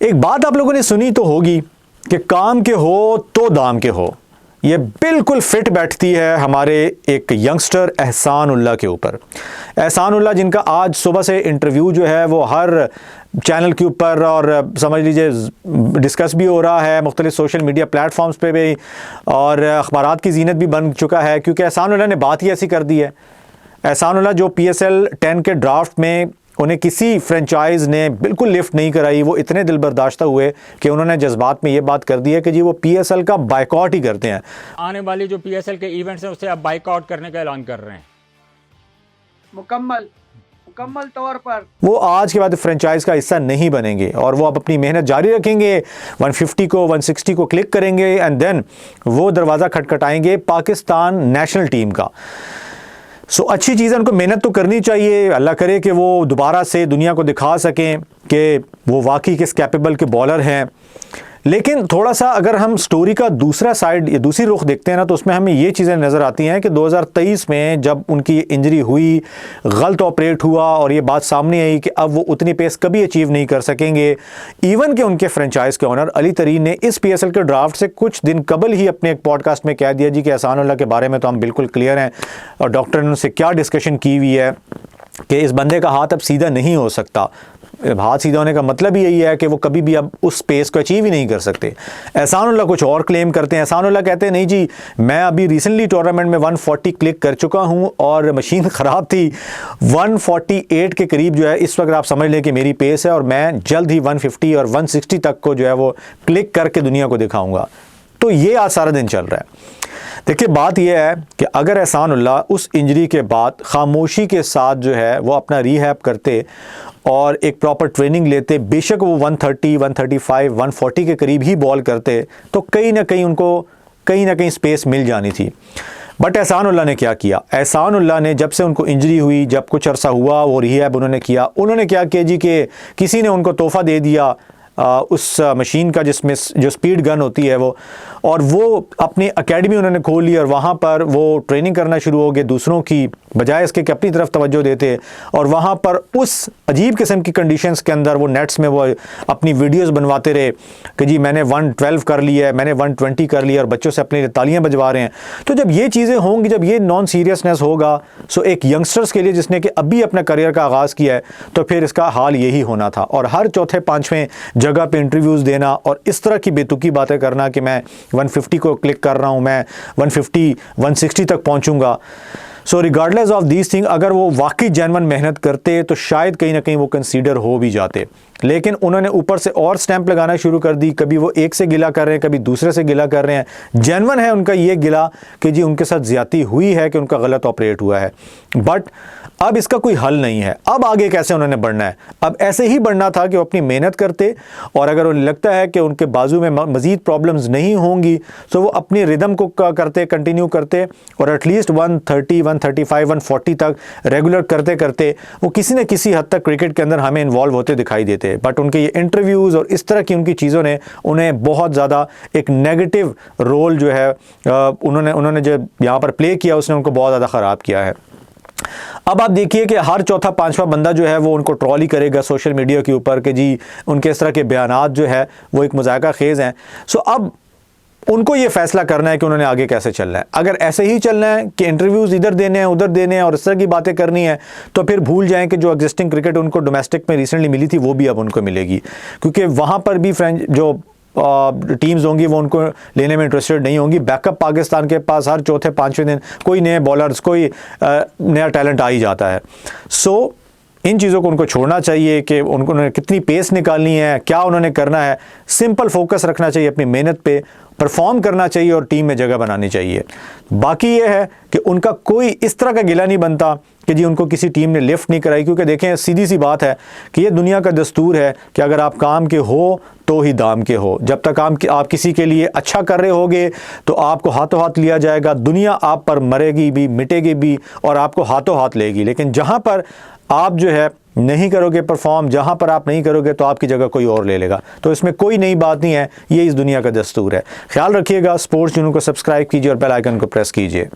एक बात आप लोगों ने सुनी तो होगी कि काम के हो तो दाम के हो। ये बिल्कुल फिट बैठती है हमारे एक यंगस्टर एहसान उल्लाह के ऊपर। एहसान उल्लाह जिनका आज सुबह से इंटरव्यू जो है वो हर चैनल के ऊपर और समझ लीजिए डिस्कस भी हो रहा है मुख्तलिफ सोशल मीडिया प्लेटफॉर्म्स पे भी, और अखबारात की जीनत भी बन चुका है क्योंकि एहसान उल्लाह ने बात ही ऐसी कर दी है। एहसान उल्लाह जो PSL 10 के ड्राफ्ट में उन्हें किसी फ्रेंचाइज ने बिल्कुल लिफ्ट नहीं कराई, वो इतने दिल बर्दाश्त हुए कि उन्होंने जज्बात में ये बात कर दी है कि जी वो PSL का बाइकआउट ही करते हैं। आने वाली जो PSL के इवेंट्स हैं उसे आप बाइकआउट करने का ऐलान कर रहे हैं मुकम्मल तौर पर। वो आज के बाद फ्रेंचाइज का हिस्सा नहीं बनेंगे और वो अब अपनी मेहनत जारी रखेंगे, 150 को 160 को क्लिक करेंगे एंड देन वो दरवाज़ा खटखटाएंगे पाकिस्तान नेशनल टीम का। सो अच्छी चीज़ है, उनको मेहनत तो करनी चाहिए। अल्लाह करे कि वो दोबारा से दुनिया को दिखा सकें कि वो वाकई किस कैपेबल के बॉलर हैं। लेकिन थोड़ा सा अगर हम स्टोरी का दूसरा साइड या दूसरी रुख देखते हैं ना, तो उसमें हमें ये चीज़ें नज़र आती हैं कि 2023 में जब उनकी इंजरी हुई, गलत ऑपरेट हुआ और ये बात सामने आई कि अब वो उतनी पेस कभी अचीव नहीं कर सकेंगे। इवन कि उनके फ्रेंचाइज के ओनर अली तरीन ने इस PSL के ड्राफ्ट से कुछ दिन कबल ही अपने एक पॉडकास्ट में कह दिया जी कि एहसान उल्लाह के बारे में तो हम बिल्कुल क्लियर हैं, और डॉक्टर ने उनसे क्या डिस्कशन की हुई है कि इस बंदे का हाथ अब सीधा नहीं हो सकता। हाथ सीधा होने का मतलब ही यही है कि वो कभी भी अब उस स्पेस को अचीव ही नहीं कर सकते। एहसान उल्लाह कुछ और क्लेम करते हैं। एहसान उल्लाह कहते हैं नहीं जी, मैं अभी रिसेंटली टूर्नामेंट में 140 क्लिक कर चुका हूं और मशीन ख़राब थी, 148 के करीब जो है इस वक्त आप समझ लें कि मेरी पेस है और मैं जल्द ही 150 और 160 तक को जो है वो क्लिक करके दुनिया को दिखाऊंगा। तो ये आज सारा दिन चल रहा है। देखिए बात यह है कि अगर एहसान उल्लाह उस इंजरी के बाद खामोशी के साथ जो है वो अपना रीहैब करते और एक प्रॉपर ट्रेनिंग लेते, बेशक वो 130, 135, 140 के करीब ही बॉल करते, तो कहीं ना कहीं उनको कहीं ना कहीं स्पेस मिल जानी थी। बट एहसान उल्लाह ने क्या किया? एहसान उल्लाह ने जब से उनको इंजरी हुई, जब कुछ अरसा हुआ वो रीहैब उन्होंने किया, उन्होंने क्या किया जी कि किसी ने उनको तोहफ़ा दे दिया उस मशीन का जिसमें जो स्पीड गन होती है वो, और वो अपनी एकेडमी उन्होंने खोल ली और वहाँ पर वो ट्रेनिंग करना शुरू हो गए दूसरों की, बजाय इसके कि अपनी तरफ तवज्जो देते। और वहाँ पर उस अजीब किस्म की कंडीशंस के अंदर वो नेट्स में वो अपनी वीडियोस बनवाते रहे कि जी मैंने 112 कर लिया है, मैंने 120 कर लिया, और बच्चों से अपनी तालियां बजवा रहे हैं। तो जब ये चीज़ें होंगी, जब ये नॉन सीरियसनेस होगा, सो एक यंगस्टर्स के लिए जिसने कि अभी अपना करियर का आगाज़ किया है, तो फिर इसका हाल यही होना था। और हर चौथे पाँचवें जगह पे इंटरव्यूज़ देना और इस तरह की बेतुकी बातें करना कि मैं 150 को क्लिक कर रहा हूँ, मैं 150 160 तक पहुँचूँगा। सो रिगार्डलेस ऑफ दीज थिंग, अगर वो वाकई जेन्युइन मेहनत करते तो शायद कहीं ना कहीं वो कंसीडर हो भी जाते। लेकिन उन्होंने ऊपर से और स्टैंप लगाना शुरू कर दी। कभी वो एक से गिला कर रहे हैं, कभी दूसरे से गिला कर रहे हैं। जेन्युइन है उनका ये गिला कि जी उनके साथ ज्यादती हुई है, कि उनका गलत ऑपरेट हुआ है, बट अब इसका कोई हल नहीं है। अब आगे कैसे उन्होंने बढ़ना है? अब ऐसे ही बढ़ना था कि वो अपनी मेहनत करते, और अगर उन्हें लगता है कि उनके बाजू में मज़ीद प्रॉब्लम्स नहीं होंगी तो वो अपनी रिदम को करते, कंटिन्यू करते, और एटलीस्ट 130, 135, 140 तक रेगुलर करते करते वो किसी न किसी हद तक क्रिकेट के अंदर हमें इन्वॉल्व होते दिखाई देते। बट उनके ये इंटरव्यूज़ और इस तरह की उनकी चीज़ों ने उन्हें बहुत ज़्यादा एक नेगेटिव रोल जो है उन्होंने जो यहाँ पर प्ले किया, उसने उनको बहुत ज़्यादा ख़राब किया है। अब आप देखिए कि हर चौथा पांचवा बंदा जो है वो उनको ट्रॉल ही करेगा सोशल मीडिया के ऊपर कि जी उनके इस तरह के बयानात जो है वो एक मजाका खेज़ हैं। सो अब उनको ये फैसला करना है कि उन्होंने आगे कैसे चलना है। अगर ऐसे ही चलना है कि इंटरव्यूज़ इधर देने हैं उधर देने हैं और इस तरह की बातें करनी है, तो फिर भूल जाएं कि जो एग्जिस्टिंग क्रिकेट उनको डोमेस्टिक में रिसेंटली मिली थी वो भी अब उनको मिलेगी, क्योंकि वहाँ पर भी जो टीम्स होंगी वो उनको लेने में इंटरेस्टेड नहीं होंगी। बैकअप पाकिस्तान के पास हर चौथे पांचवें दिन कोई नए बॉलर्स, कोई नया टैलेंट आ ही जाता है। सो इन चीज़ों को उनको छोड़ना चाहिए कि उनको कितनी पेस निकालनी है, क्या उन्होंने करना है। सिंपल फोकस रखना चाहिए अपनी मेहनत पे, परफॉर्म करना चाहिए और टीम में जगह बनानी चाहिए। बाकी ये है कि उनका कोई इस तरह का गिला नहीं बनता कि जी उनको किसी टीम ने लिफ्ट नहीं कराई, क्योंकि देखें सीधी सी बात है कि ये दुनिया का दस्तूर है कि अगर आप काम के हो तो ही दाम के हो। जब तक आप किसी के लिए अच्छा कर रहे होगे तो आपको हाथों हाथ लिया जाएगा, दुनिया आप पर मरेगी भी, मिटेगी भी और आपको हाथों हाथ लेगी। लेकिन जहाँ पर आप जो है नहीं करोगे परफॉर्म, जहाँ पर आप नहीं करोगे तो आपकी जगह कोई और ले लेगा। तो इसमें कोई नई बात नहीं है, ये इस दुनिया का दस्तूर है। ख्याल रखिएगा। स्पोर्ट्स यूनू को सब्सक्राइब कीजिए और बेल आइकन को प्रेस कीजिए।